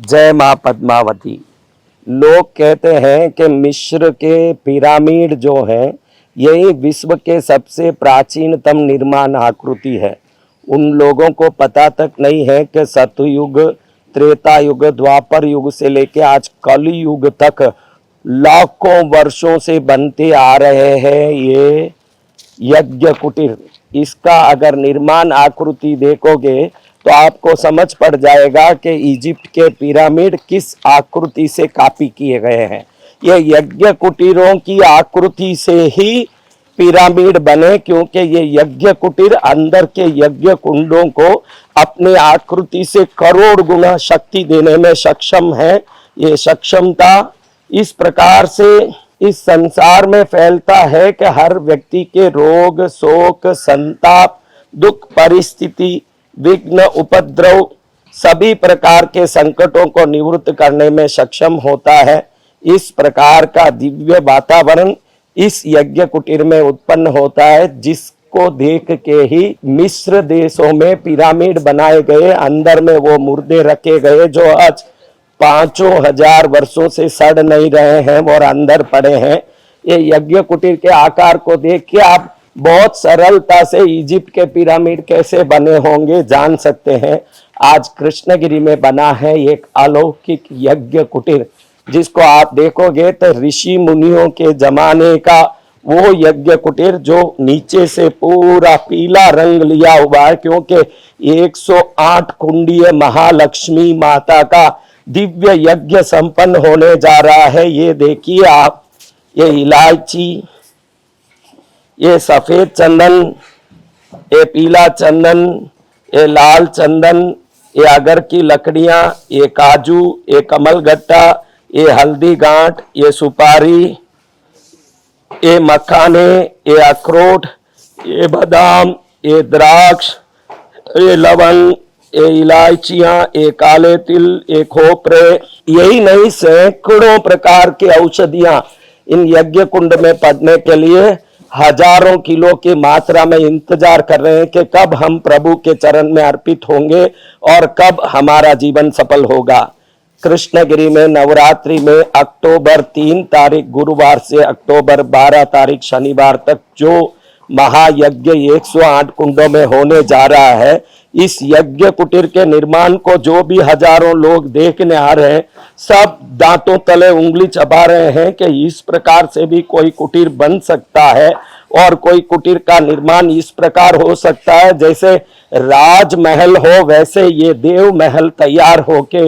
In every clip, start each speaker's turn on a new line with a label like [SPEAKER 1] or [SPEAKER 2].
[SPEAKER 1] जय माँ पद्मावती। लोग कहते हैं कि मिस्र के पिरामिड जो हैं यही विश्व के सबसे प्राचीनतम निर्माण आकृति है। उन लोगों को पता तक नहीं है कि सतयुग, त्रेता युग, द्वापर युग से लेके आज कलि युग तक लाखों वर्षों से बनते आ रहे हैं ये यज्ञ कुटीर। इसका अगर निर्माण आकृति देखोगे तो आपको समझ पड़ जाएगा कि इजिप्ट के पिरामिड किस आकृति से कॉपी किए गए हैं। ये यज्ञ कुटीरों की आकृति से ही पिरामिड बने, क्योंकि ये यज्ञ कुटीर अंदर के यज्ञ कुंडों को अपने आकृति से करोड़ गुना शक्ति देने में सक्षम है। ये सक्षमता इस प्रकार से इस संसार में फैलता है कि हर व्यक्ति के रोग, शोक, संताप, दुख, परिस्थिति, विघ्न, उपद्रव, सभी प्रकार के संकटों को निवृत्त करने में सक्षम होता है। इस प्रकार का दिव्य वातावरण इस यज्ञ कुटीर में उत्पन्न होता है, जिसको देख के ही मिस्र देशों में पिरामिड बनाए गए, अंदर में वो मुर्दे रखे गए जो आज 5000 वर्षों से सड़ नहीं रहे हैं और अंदर पड़े हैं। ये यज्ञ कुटीर के आकार को देख के आप बहुत सरलता से इजिप्ट के पिरामिड कैसे बने होंगे जान सकते हैं। आज कृष्णगिरी में बना है एक अलौकिक यज्ञ कुटीर, जिसको आप देखोगे तो ऋषि मुनियों के जमाने का वो यज्ञ कुटीर जो नीचे से पूरा पीला रंग लिया हुआ है, क्योंकि 108 कुंडीय महालक्ष्मी माता का दिव्य यज्ञ संपन्न होने जा रहा है। ये देखिए आप, ये इलायची, ये सफेद चंदन, ये पीला चंदन, ये लाल चंदन, ये अगर की लकड़ियां, ये काजू, ये कमलगट्टा, ये हल्दी गांठ, ये सुपारी, ये मखाने, ये अखरोट, ये बादाम, ये द्राक्ष, ये लवंग, ये इलायचियां, ये काले तिल, ये खोपरे, यही नहीं सैकड़ों प्रकार की औषधियां इन यज्ञ कुंड में पड़ने के लिए हजारों किलो की मात्रा में इंतजार कर रहे हैं कि कब हम प्रभु के चरण में अर्पित होंगे और कब हमारा जीवन सफल होगा। कृष्णगिरी में नवरात्रि में अक्टूबर 3 तारीख गुरुवार से अक्टूबर 12 तारीख शनिवार तक जो महायज्ञ 108 कुंडों में होने जा रहा है, इस यज्ञ कुटीर के निर्माण को जो भी हजारों लोग देखने आ रहे हैं, सब दांतों तले उंगली चबा रहे हैं कि इस प्रकार से भी कोई कुटीर बन सकता है और कोई कुटीर का निर्माण इस प्रकार हो सकता है। जैसे राजमहल हो वैसे ये देव महल तैयार होके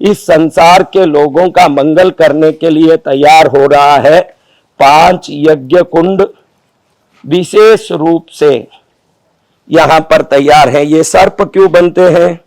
[SPEAKER 1] इस संसार के लोगों का मंगल करने के लिए तैयार हो रहा है। 5 यज्ञ कुंड विशेष रूप से यहाँ पर तैयार है। ये सर्प क्यों बनते हैं?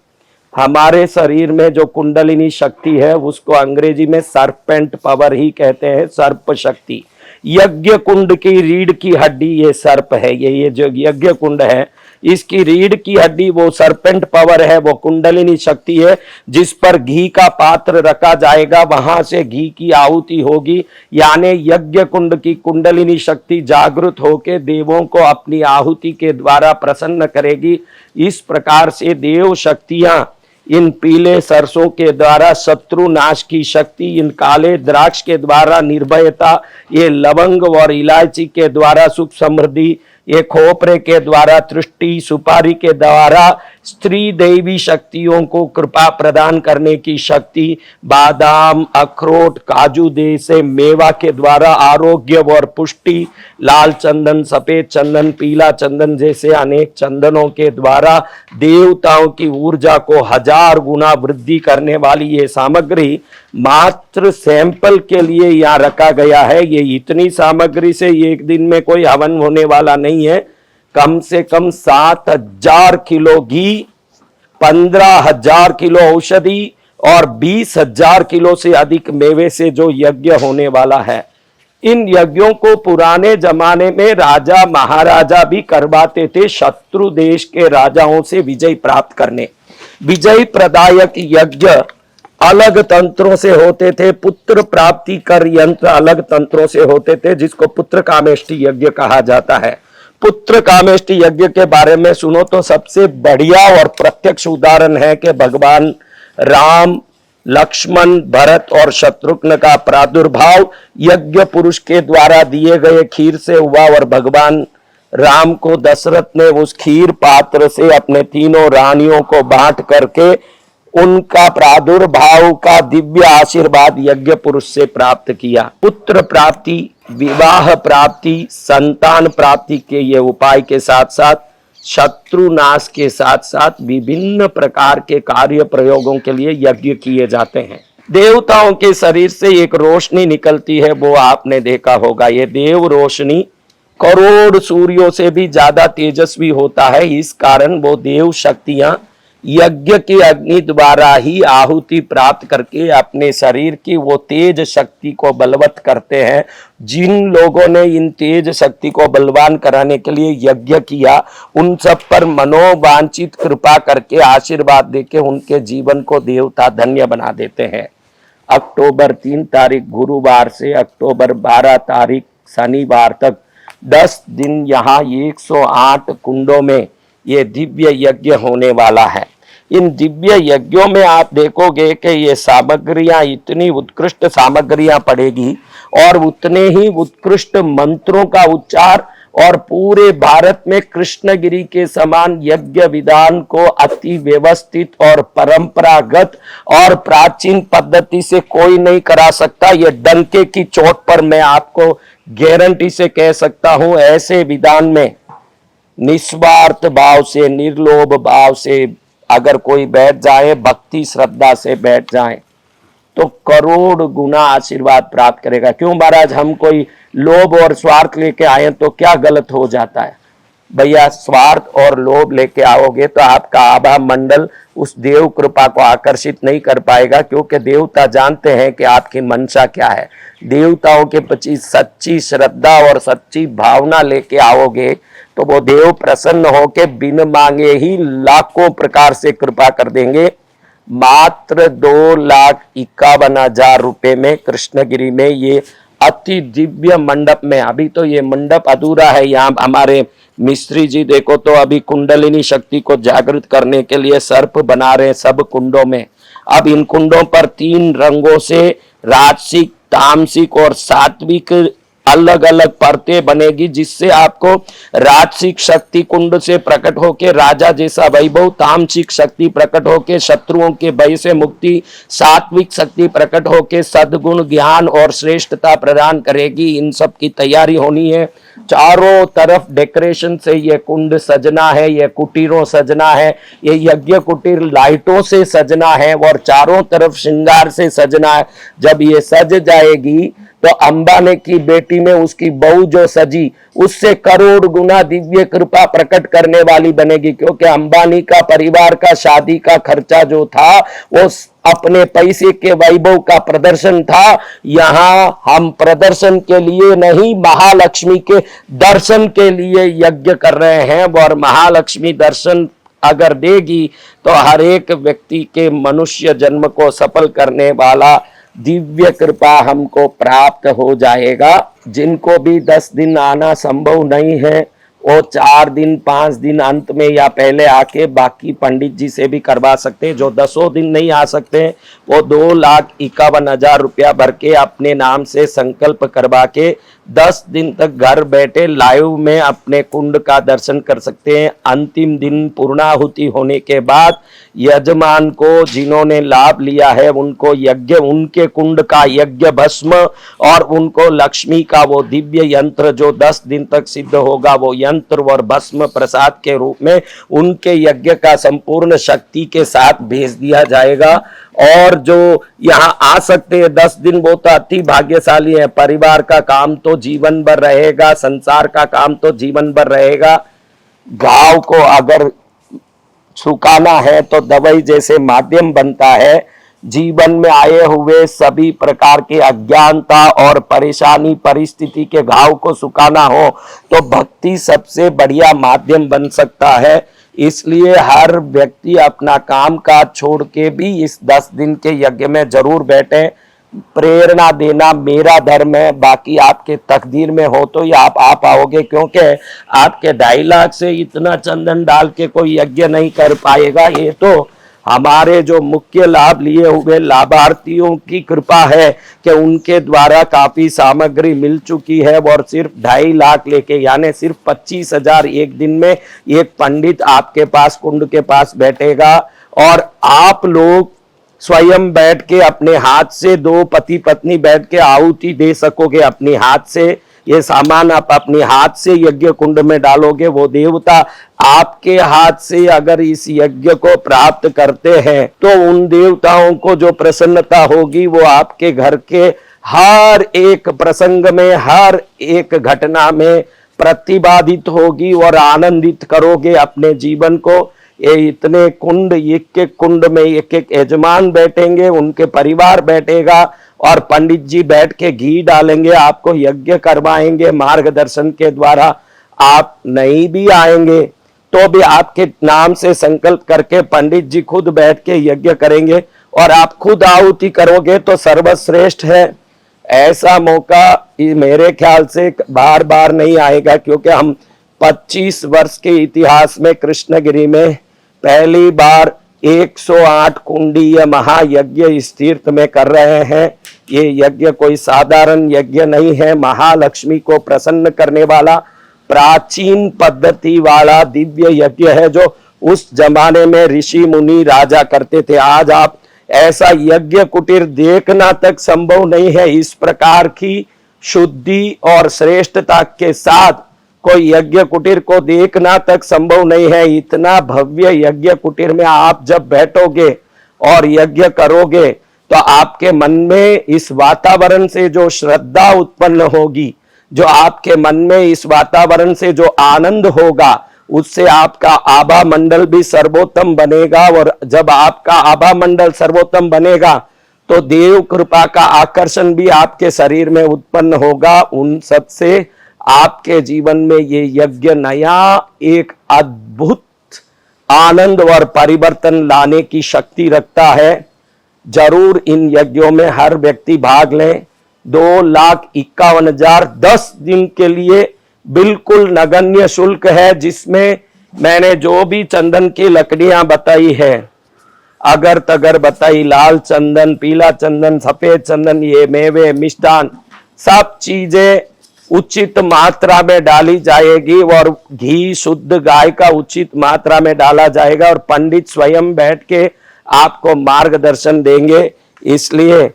[SPEAKER 1] हमारे शरीर में जो कुंडलिनी शक्ति है उसको अंग्रेजी में सर्पेंट पावर ही कहते हैं, सर्प शक्ति। यज्ञ कुंड की रीढ़ की हड्डी ये सर्प है। ये जो यज्ञ कुंड है इसकी रीढ़ की हड्डी वो सर्पेंट पावर है, वो कुंडलिनी शक्ति है, जिस पर घी का पात्र रखा जाएगा, वहां से घी की आहुति होगी, यानी यज्ञ कुंड की कुंडलिनी शक्ति जागृत होकर देवों को अपनी आहुति के द्वारा प्रसन्न करेगी। इस प्रकार से देव शक्तियां इन पीले सरसों के द्वारा शत्रु नाश की शक्ति, इन काले द्राक्ष के द्वारा निर्भयता, ये लवंग और इलायची के द्वारा सुख समृद्धि, ये खोपरे के द्वारा तृष्टि, सुपारी के द्वारा स्त्री देवी शक्तियों को कृपा प्रदान करने की शक्ति, बादाम, अखरोट, काजू जैसे मेवा के द्वारा आरोग्य और पुष्टि, लाल चंदन, सफेद चंदन, पीला चंदन जैसे अनेक चंदनों के द्वारा देवताओं की ऊर्जा को 1000 गुना वृद्धि करने वाली ये सामग्री मात्र सैंपल के लिए यहाँ रखा गया है। ये इतनी सामग्री से एक दिन में कोई हवन होने वाला नहीं है। कम से कम 7000 किलो घी, 15000 किलो औषधि और 20000 किलो से अधिक मेवे से जो यज्ञ होने वाला है। इन यज्ञों को पुराने जमाने में राजा महाराजा भी करवाते थे, शत्रु देश के राजाओं से विजय प्राप्त करने। विजय प्रदायक यज्ञ अलग तंत्रों से होते थे, पुत्र प्राप्ति कर यंत्र अलग तंत्रों से होते थे, जिसको पुत्र कामेष्टि यज्ञ कहा जाता है। पुत्र कामेष्टि यज्ञ के बारे में सुनो तो सबसे बढ़िया और प्रत्यक्ष उदाहरण है कि भगवान राम लक्ष्मण, भरत और शत्रुघ्न का प्रादुर्भाव यज्ञ पुरुष के द्वारा दिए गए खीर से हुआ और भगवान राम को दशरथ ने उस खीर पात्र से अपने तीनों रानियों को बांट करके उनका प्रादुर्भाव का दिव्य आशीर्वाद यज्ञ पुरुष से प्राप्त किया। पुत्र प्राप्ति, विवाह प्राप्ति, संतान प्राप्ति के ये उपाय के साथ साथ शत्रु नाश के साथ साथ विभिन्न प्रकार के कार्य प्रयोगों के लिए यज्ञ किए जाते हैं। देवताओं के शरीर से एक रोशनी निकलती है, वो आपने देखा होगा। ये देव रोशनी करोड़ सूर्यों से भी ज्यादा तेजस्वी होता है। इस कारण वो देव शक्तियां यज्ञ की अग्नि द्वारा ही आहुति प्राप्त करके अपने शरीर की वो तेज शक्ति को बलवत करते हैं। जिन लोगों ने इन तेज शक्ति को बलवान कराने के लिए यज्ञ किया, उन सब पर मनोवांछित कृपा करके आशीर्वाद देके उनके जीवन को देवता धन्य बना देते हैं। अक्टूबर 3 तारीख गुरुवार से अक्टूबर 12 तारीख शनिवार तक 10 दिन यहाँ 108 कुंडों में ये दिव्य यज्ञ होने वाला है। इन दिव्य यज्ञों में आप देखोगे कि ये सामग्रियां इतनी उत्कृष्ट सामग्रियां पड़ेगी और उतने ही उत्कृष्ट मंत्रों का उच्चार और पूरे भारत में कृष्णगिरी के समान यज्ञ विधान को अति व्यवस्थित और परंपरागत और प्राचीन पद्धति से कोई नहीं करा सकता। ये डंके की चोट पर मैं आपको गारंटी से कह सकता हूं, ऐसे विधान में निस्वार्थ भाव से, निर्लोभ भाव से अगर कोई बैठ जाए, भक्ति श्रद्धा से बैठ जाए, तो करोड़ गुना आशीर्वाद प्राप्त करेगा। क्यों महाराज, हम कोई लोभ और स्वार्थ लेके आए तो क्या गलत हो जाता है? भैया, स्वार्थ और लोभ लेके आओगे तो आपका आभा मंडल उस देव कृपा को आकर्षित नहीं कर पाएगा, क्योंकि देवता जानते हैं कि आपकी मंशा क्या है। देवताओं के प्रति सच्ची श्रद्धा और सच्ची भावना लेके आओगे तो वो देव प्रसन्न होके बिन मांगे ही लाखों प्रकार से कृपा कर देंगे। मात्र 2,51,000 रुपए में कृष्णगिरी में ये अति दिव्य मंडप में, अभी तो ये मंडप अधूरा है। यहाँ हमारे मिस्त्री जी देखो तो अभी कुंडलिनी शक्ति को जागृत करने के लिए सर्प बना रहे हैं सब कुंडों में। अब इन कुंडों पर 3 रंगों से राजसिक, तामसिक और सात्विक अलग अलग परतें बनेगी, जिससे आपको राजसिक शक्ति कुंड से प्रकट होके राजा जैसा वैभव, तामसिक शक्ति प्रकट होके शत्रुओं के भय से मुक्ति, सात्विक शक्ति प्रकट होके सद्गुण, ज्ञान और श्रेष्ठता प्रदान करेगी। इन सब की तैयारी होनी है। चारों तरफ डेकोरेशन से ये कुंड सजना है, ये कुटीरों सजना है, ये यज्ञ कुटीर लाइटों से सजना है और चारों तरफ श्रृंगार से सजना है। जब ये सज जाएगी तो अंबानी की बेटी में उसकी बहू जो सजी, उससे करोड़ गुना दिव्य कृपा प्रकट करने वाली बनेगी, क्योंकि अंबानी का परिवार का शादी का खर्चा जो था वो अपने पैसे के वैभव का प्रदर्शन था। यहाँ हम प्रदर्शन के लिए नहीं, महालक्ष्मी के दर्शन के लिए यज्ञ कर रहे हैं। और महालक्ष्मी दर्शन अगर देगी तो हर एक व्यक्ति के मनुष्य जन्म को सफल करने वाला दिव्य कृपा हमको प्राप्त हो जाएगा। जिनको भी 10 दिन आना संभव नहीं है, वो 4 दिन 5 दिन अंत में या पहले आके बाकी पंडित जी से भी करवा सकते हैं। जो 10 दिन नहीं आ सकते हैं वो 2,51,000 रुपया भर के अपने नाम से संकल्प करवा के 10 दिन तक घर बैठे लाइव में अपने कुंड का दर्शन कर सकते हैं। अंतिम दिन पूर्णाहुति होने के बाद यजमान को, जिन्होंने लाभ लिया है, उनको यज्ञ, उनके कुंड का यज्ञ भस्म और उनको लक्ष्मी का वो दिव्य यंत्र जो 10 दिन तक सिद्ध होगा, वो यंत्र और भस्म प्रसाद के रूप में उनके यज्ञ का संपूर्ण शक्ति के साथ भेज दिया जाएगा। और जो यहाँ आ सकते हैं 10 दिन, वो तो अति भाग्यशाली है। परिवार का काम तो जीवन भर रहेगा, संसार का काम तो जीवन भर रहेगा। घाव को अगर सुखाना है तो दवाई जैसे माध्यम बनता है। जीवन में आए हुए सभी प्रकार के अज्ञानता और परेशानी परिस्थिति के घाव को सुखाना हो तो भक्ति सबसे बढ़िया माध्यम बन सकता है। इसलिए हर व्यक्ति अपना काम काज छोड़ के भी इस 10 दिन के यज्ञ में जरूर बैठे। प्रेरणा देना मेरा धर्म है, बाकी आपके तकदीर में हो तो ये आप आ पाओगे, क्योंकि आपके 2.5 लाख से इतना चंदन डाल के कोई यज्ञ नहीं कर पाएगा। ये तो हमारे जो मुख्य लाभ लिए हुए लाभार्थियों की कृपा है कि उनके द्वारा काफी सामग्री मिल चुकी है और सिर्फ 2.5 लाख लेके यानी सिर्फ 25,000 एक दिन में एक पंडित आपके पास कुंड के पास बैठेगा और आप लोग स्वयं बैठ के अपने हाथ से 2 पति पत्नी बैठ के आहुति दे सकोगे। अपने हाथ से ये सामान आप अपने हाथ से यज्ञ कुंड में डालोगे, वो देवता आपके हाथ से अगर इस यज्ञ को प्राप्त करते हैं तो उन देवताओं को जो प्रसन्नता होगी वो आपके घर के हर एक प्रसंग में, हर एक घटना में प्रतिपादित होगी और आनंदित करोगे अपने जीवन को। ये इतने कुंड, एक एक कुंड में एक एक यजमान बैठेंगे, उनके परिवार बैठेगा और पंडित जी बैठ के घी डालेंगे, आपको यज्ञ करवाएंगे मार्गदर्शन के द्वारा। आप नहीं भी आएंगे तो भी आपके नाम से संकल्प करके पंडित जी खुद बैठ के यज्ञ करेंगे और आप खुद आहुति करोगे तो सर्वश्रेष्ठ है। ऐसा मौका मेरे ख्याल से बार बार नहीं आएगा, क्योंकि हम 25 वर्ष के इतिहास में कृष्णगिरी में पहली बार 108 कुंडीय महायज्ञ इस तीर्थ में कर रहे हैं। ये यज्ञ कोई साधारण यज्ञ नहीं है, महालक्ष्मी को प्रसन्न करने वाला प्राचीन पद्धति वाला दिव्य यज्ञ है जो उस जमाने में ऋषि मुनि राजा करते थे। आज आप ऐसा यज्ञ कुटीर देखना तक संभव नहीं है। इस प्रकार की शुद्धि और श्रेष्ठता के साथ कोई यज्ञ कुटीर को देखना तक संभव नहीं है। इतना भव्य यज्ञ कुटीर में आप जब बैठोगे और यज्ञ करोगे तो आपके मन में इस वातावरण से जो श्रद्धा उत्पन्न होगी, जो आपके मन में इस वातावरण से जो आनंद होगा, उससे आपका आभा मंडल भी सर्वोत्तम बनेगा। और जब आपका आभा मंडल सर्वोत्तम बनेगा तो देव कृपा का आकर्षण भी आपके शरीर में उत्पन्न होगा। उन सब से आपके जीवन में ये यज्ञ नया एक अद्भुत आनंद और परिवर्तन लाने की शक्ति रखता है। जरूर इन यज्ञों में हर व्यक्ति भाग लें। 2,51,000 10 दिन के लिए बिल्कुल नगण्य शुल्क है, जिसमें मैंने जो भी चंदन की लकड़ियां बताई है, अगर तगर बताई, लाल चंदन, पीला चंदन, सफेद चंदन, ये मेवे, मिष्टान, सब चीजें उचित मात्रा में डाली जाएगी और घी शुद्ध गाय का उचित मात्रा में डाला जाएगा और पंडित स्वयं बैठ के आपको मार्गदर्शन देंगे। इसलिए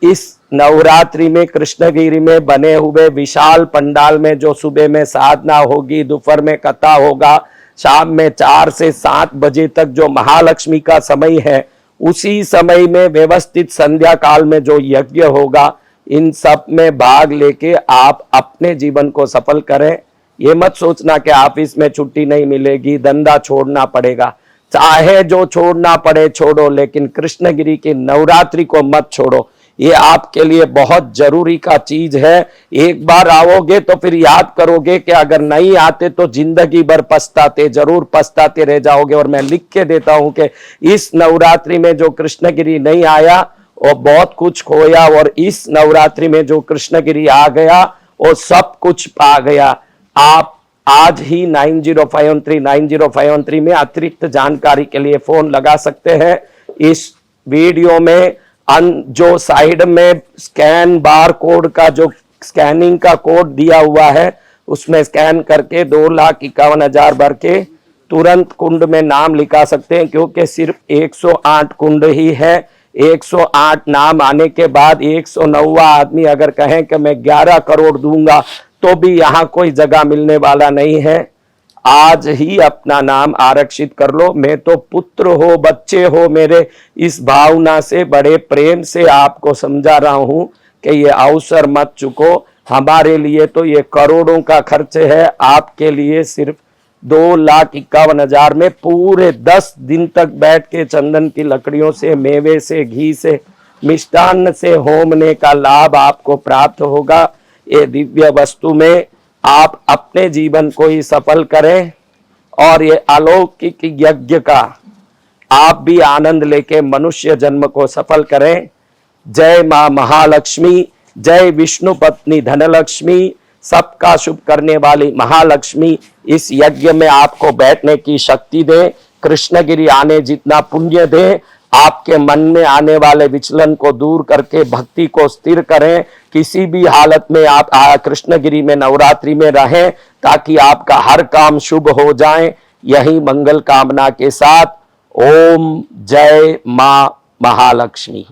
[SPEAKER 1] इस नवरात्रि में कृष्णगिरी में बने हुए विशाल पंडाल में जो सुबह में साधना होगी, दोपहर में कथा होगा, शाम में 4 से 7 बजे तक जो महालक्ष्मी का समय है, उसी समय में व्यवस्थित संध्या काल में जो यज्ञ होगा, इन सब में भाग लेके आप अपने जीवन को सफल करें। ये मत सोचना कि ऑफिस में छुट्टी नहीं मिलेगी, धंधा छोड़ना पड़ेगा। चाहे जो छोड़ना पड़े छोड़ो, लेकिन कृष्णगिरी की नवरात्रि को मत छोड़ो। ये आपके लिए बहुत जरूरी का चीज है। एक बार आओगे तो फिर याद करोगे कि अगर नहीं आते तो जिंदगी भर पछताते, जरूर पछताते रह जाओगे। और मैं लिख के देता हूं कि इस नवरात्रि में जो कृष्णगिरी नहीं आया वो बहुत कुछ खोया, और इस नवरात्रि में जो कृष्णगिरी आ गया वो सब कुछ पा गया। आप आज ही 9051390513 में अतिरिक्त जानकारी के लिए फोन लगा सकते हैं। इस वीडियो में जो साइड में स्कैन बार कोड का जो स्कैनिंग का कोड दिया हुआ है, उसमें स्कैन करके 2,51,000 भर के तुरंत कुंड में नाम लिखा सकते हैं, क्योंकि सिर्फ 108 कुंड ही है। 108 नाम आने के बाद 109वां आदमी अगर कहें कि मैं 11 करोड़ दूंगा तो भी यहाँ कोई जगह मिलने वाला नहीं है। आज ही अपना नाम आरक्षित कर लो। मैं तो पुत्र हो, बच्चे हो मेरे, इस भावना से बड़े प्रेम से आपको समझा रहा हूं कि ये अवसर मत चुको। हमारे लिए तो ये करोड़ों का खर्च है, आपके लिए सिर्फ 2,51,000 में पूरे 10 दिन तक बैठ के चंदन की लकड़ियों से, मेवे से, घी से, मिष्टान्न से होमने का लाभ आपको प्राप्त होगा। ये दिव्य वस्तु में आप अपने जीवन को ही सफल करें और ये अलौकिक यज्ञ का आप भी आनंद लेके मनुष्य जन्म को सफल करें। जय मां महालक्ष्मी, जय विष्णु पत्नी धनलक्ष्मी, सबका शुभ करने वाली महालक्ष्मी इस यज्ञ में आपको बैठने की शक्ति दे। कृष्णगिरी आने जितना पुण्य दे, आपके मन में आने वाले विचलन को दूर करके भक्ति को स्थिर करें। किसी भी हालत में आप कृष्णगिरी में नवरात्रि में रहें ताकि आपका हर काम शुभ हो जाए। यही मंगल कामना के साथ ओम जय मां महालक्ष्मी।